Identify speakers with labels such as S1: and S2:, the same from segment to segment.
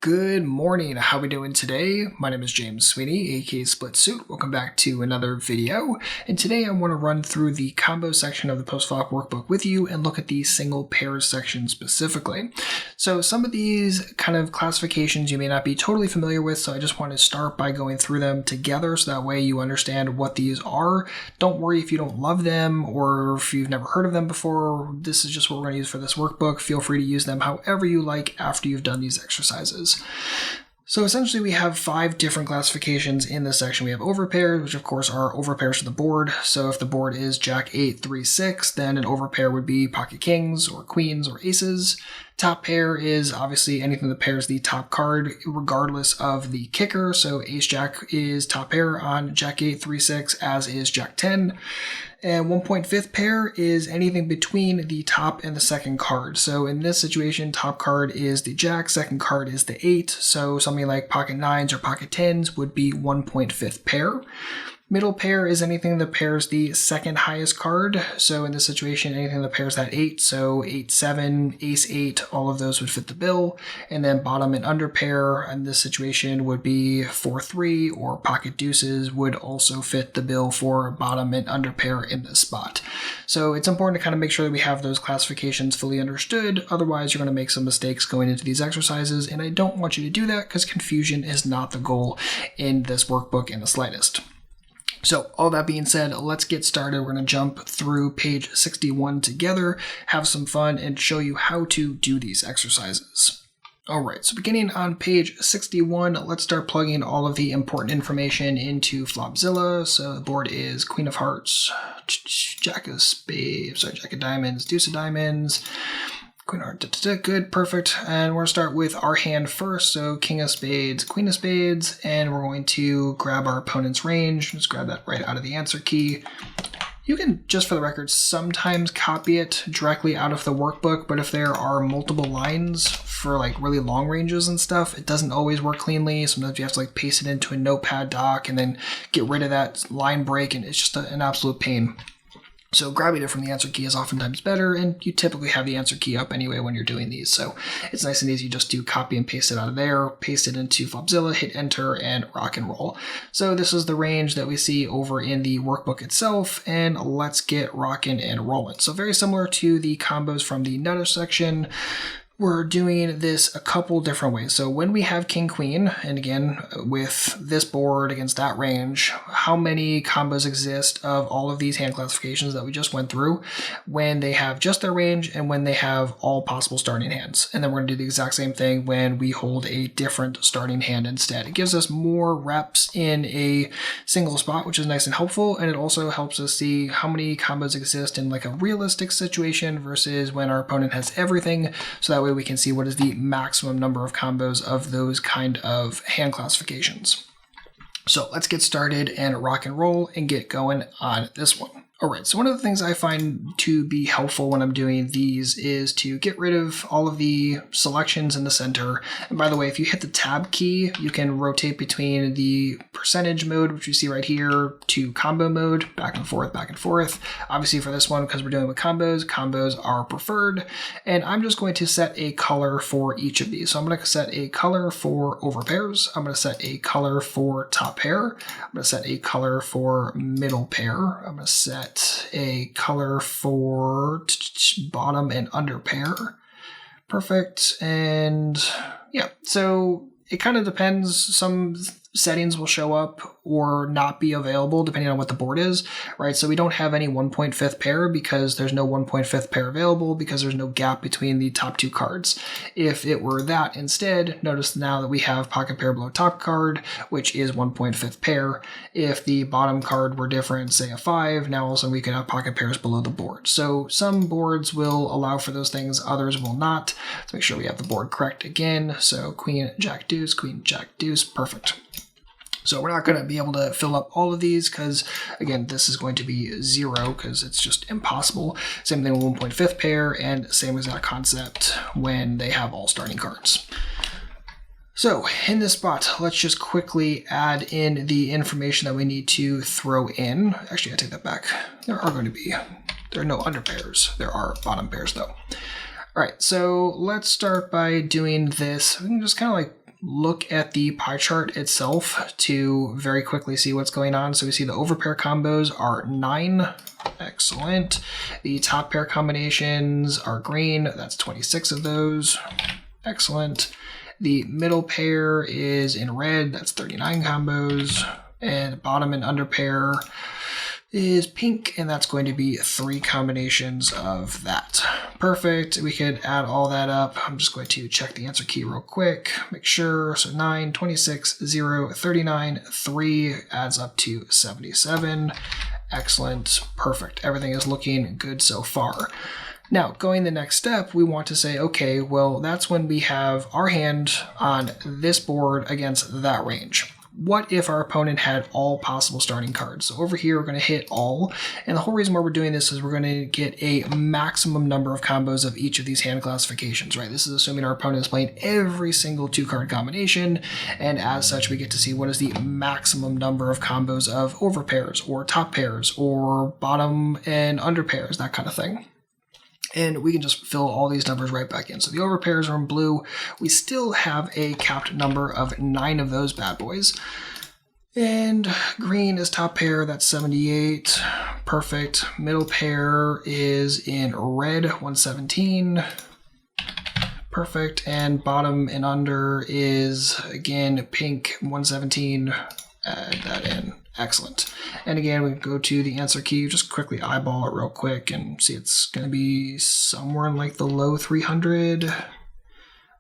S1: Good morning. How are we doing today? My name is James Sweeney, aka SplitSuit. Welcome back to another video. And today I want to run through the combo section of the Postflop workbook with you and look at the single pairs section specifically. So some of these kind of classifications you may not be totally familiar with, so I just want to start by going through them together so that way you understand what these are. Don't worry if you don't love them or if you've never heard of them before. This is just what we're going to use for this workbook. Feel free to use them however you like after you've done these exercises. So essentially we have 5 different classifications in this section. We have overpairs, which of course are overpairs to the board. So if the board is Jack 8, 3, 6, then an overpair would be pocket kings or queens or aces. Top pair is obviously anything that pairs the top card regardless of the kicker. So ace jack is top pair on Jack 8, 3, 6, as is Jack 10. And 1.5th pair is anything between the top and the second card. So in this situation, top card is the Jack, second card is the 8. So something like pocket 9s or pocket 10s would be 1.5th pair. Middle pair is anything that pairs the second highest card. So in this situation, anything that pairs that 8, so 8, 7, ace 8, all of those would fit the bill. And then bottom and under pair in this situation would be 4, 3, or pocket deuces would also fit the bill for bottom and under pair in this spot. So it's important to kind of make sure that we have those classifications fully understood. Otherwise, you're going to make some mistakes going into these exercises. And I don't want you to do that because confusion is not the goal in this workbook in the slightest. So all that being said, let's get started. We're going to jump through page 61 together, have some fun, and show you how to do these exercises. All right, so beginning on page 61, let's start plugging all of the important information into Flopzilla. So the board is Queen of Hearts, Jack of Spades, Jack of Diamonds, Deuce of Diamonds, Queen of Hearts, good, perfect. And we're going to start with our hand first. So King of Spades, Queen of Spades, and we're going to grab our opponent's range. Just grab that right out of the answer key. You can, just for the record, sometimes copy it directly out of the workbook, but if there are multiple lines for like really long ranges and stuff, it doesn't always work cleanly. Sometimes you have to like paste it into a notepad doc and then get rid of that line break, and it's just an absolute pain. So grabbing it from the answer key is oftentimes better, and you typically have the answer key up anyway when you're doing these. So it's nice and easy just to copy and paste it out of there, paste it into Flopzilla, hit enter, and rock and roll. So this is the range that we see over in the workbook itself, and let's get rocking and rolling. So very similar to the combos from the Nutter section, we're doing this a couple different ways. So when we have King Queen, and again, with this board against that range, how many combos exist of all of these hand classifications that we just went through when they have just their range and when they have all possible starting hands? And then we're going to do the exact same thing when we hold a different starting hand instead. It gives us more reps in a single spot, which is nice and helpful. And it also helps us see how many combos exist in like a realistic situation versus when our opponent has everything. So that way we can see what is the maximum number of combos of those kind of hand classifications. So let's get started and rock and roll and get going on this one. All right, so one of the things I find to be helpful when I'm doing these is to get rid of all of the selections in the center. And by the way, if you hit the tab key, you can rotate between the percentage mode, which you see right here, to combo mode, back and forth, back and forth. Obviously for this one, because we're dealing with combos, combos are preferred. And I'm just going to set a color for each of these. So I'm going to set a color for overpairs. I'm going to set a color for top pair. I'm going to set a color for middle pair. I'm going to set a color for bottom and under pair. Perfect. And yeah, so it kind of depends. Some settings will show up or not be available depending on what the board is, right? So we don't have any 1.5th pair because there's no 1.5th pair available because there's no gap between the top 2 cards. If it were that instead, notice now that we have pocket pair below top card, which is 1.5th pair. If the bottom card were different, say a 5, now also we could have pocket pairs below the board. So some boards will allow for those things, others will not. Let's make sure we have the board correct again. So queen, jack, deuce, perfect. So we're not going to be able to fill up all of these because, again, this is going to be 0 because it's just impossible. Same thing with 1.5th pair, and same exact concept when they have all starting cards. So in this spot, let's just quickly add in the information that we need to throw in. Actually, I take that back. There are no under pairs. There are bottom pairs though. All right, so let's start by doing this. We can just kind of like look at the pie chart itself to very quickly see what's going on. So we see the overpair combos are 9. Excellent. The top pair combinations are green. That's 26 of those. Excellent. The middle pair is in red. That's 39 combos. And bottom and under pair is pink, and that's going to be 3 combinations of that. Perfect. We could add all that up. I'm just going to check the answer key real quick, make sure. So 9, 26, 0, 39, 3 adds up to 77. Excellent. Perfect. Everything is looking good so far. Now, going the next step, we want to say, okay, well, that's when we have our hand on this board against that range. What if our opponent had all possible starting cards? So over here, we're going to hit all. And the whole reason why we're doing this is we're going to get a maximum number of combos of each of these hand classifications, right? This is assuming our opponent is playing every single 2-card combination. And as such, we get to see what is the maximum number of combos of overpairs or top pairs or bottom and under pairs, that kind of thing. And we can just fill all these numbers right back in. So the overpairs are in blue. We still have a capped number of 9 of those bad boys. And green is top pair, that's 78. Perfect. Middle pair is in red, 117. Perfect. And bottom and under is, again, pink, 117. Add that in. Excellent. And again, we can go to the answer key, just quickly eyeball it real quick and see it's going to be somewhere in like the low 300.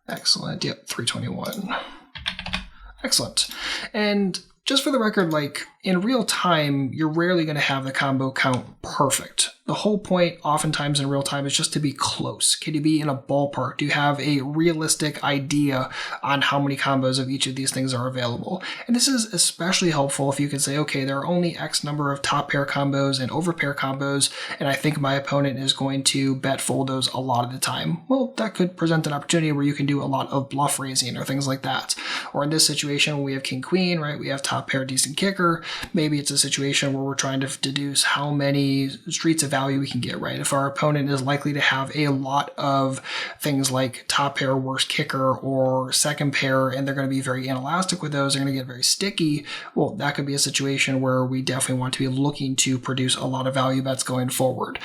S1: Excellent. Yep, 321. Excellent. And just for the record, like in real time, you're rarely going to have the combo count perfect. The whole point oftentimes in real time is just to be close. Can you be in a ballpark? Do you have a realistic idea on how many combos of each of these things are available? And this is especially helpful if you can say, okay, there are only X number of top pair combos and over pair combos, and I think my opponent is going to bet fold those a lot of the time. Well, that could present an opportunity where you can do a lot of bluff raising or things like that. Or in this situation, when we have king queen, right? We have top pair decent kicker. Maybe it's a situation where we're trying to deduce how many streets of value we can get, right? If our opponent is likely to have a lot of things like top pair, worst kicker, or second pair, and they're going to be very inelastic with those, they're going to get very sticky, well, that could be a situation where we definitely want to be looking to produce a lot of value bets going forward.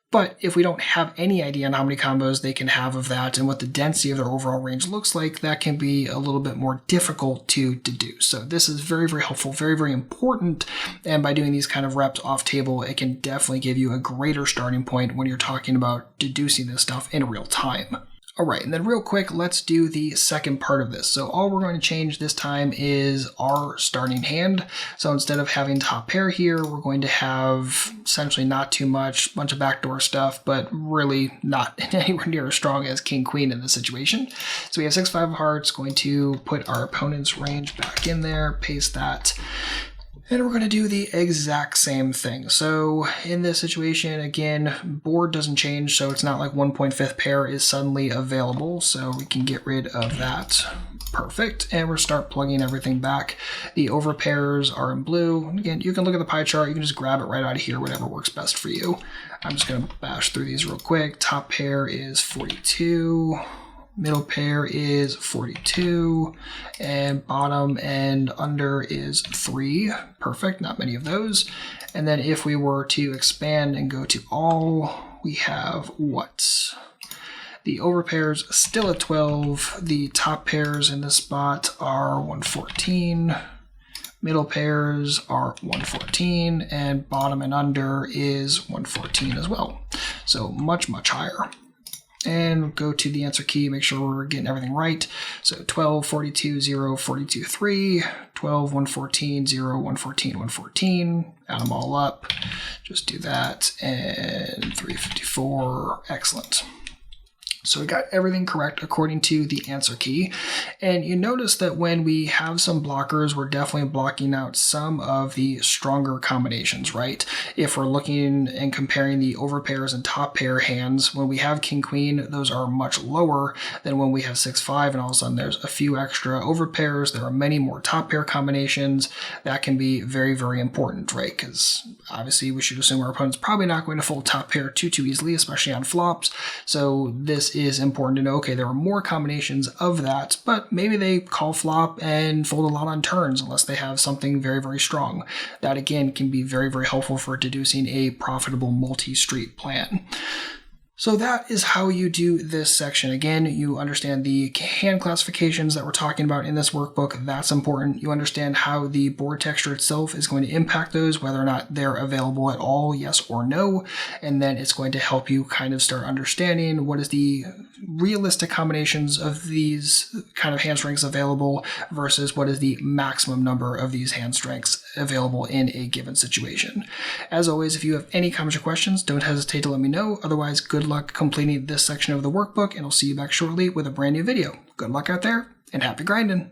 S1: But if we don't have any idea on how many combos they can have of that and what the density of their overall range looks like, that can be a little bit more difficult to deduce. So this is very, very helpful, very, very important. And by doing these kind of reps off table, it can definitely give you a greater starting point when you're talking about deducing this stuff in real time. All right, and then real quick, let's do the second part of this. So all we're going to change this time is our starting hand. So instead of having top pair here, we're going to have essentially not too much, bunch of backdoor stuff, but really not anywhere near as strong as king queen in this situation. So we have 6-5 of hearts, going to put our opponent's range back in there, paste that. And we're going to do the exact same thing. So in this situation, again, board doesn't change, so it's not like 1.5 pair is suddenly available, so we can get rid of that. Perfect. And we'll start plugging everything back. The overpairs are in blue. Again, you can look at the pie chart. You can just grab it right out of here, whatever works best for you. I'm just going to bash through these real quick. Top pair is 42. Middle pair is 42, and bottom and under is 3. Perfect, not many of those. And then if we were to expand and go to all, we have what? The overpairs still at 12. The top pairs in this spot are 114. Middle pairs are 114, and bottom and under is 114 as well. So much, much higher. And go to the answer key, make sure we're getting everything right. So 12, 42, 0, 42, 3, 12, 114, 0, 114, 114. Add them all up. Just do that. And 354. Excellent. So we got everything correct according to the answer key. And you notice that when we have some blockers, we're definitely blocking out some of the stronger combinations, right? If we're looking and comparing the overpairs and top pair hands, when we have king queen, those are much lower than when we have 6-5, and all of a sudden there's a few extra overpairs. There are many more top pair combinations. That can be very, very important, right? Because obviously we should assume our opponent's probably not going to fold top pair too easily, especially on flops. So this this is important to know, okay, there are more combinations of that, but maybe they call flop and fold a lot on turns unless they have something very, very strong. That again can be very, very helpful for deducing a profitable multi-street plan. So that is how you do this section. Again, you understand the hand classifications that we're talking about in this workbook. That's important. You understand how the board texture itself is going to impact those, whether or not they're available at all, yes or no. And then it's going to help you kind of start understanding what is the realistic combinations of these kind of hand strengths available versus what is the maximum number of these hand strengths available in a given situation. As always, if you have any comments or questions, don't hesitate to let me know. Otherwise, good luck completing this section of the workbook, and I'll see you back shortly with a brand new video. Good luck out there, and happy grinding!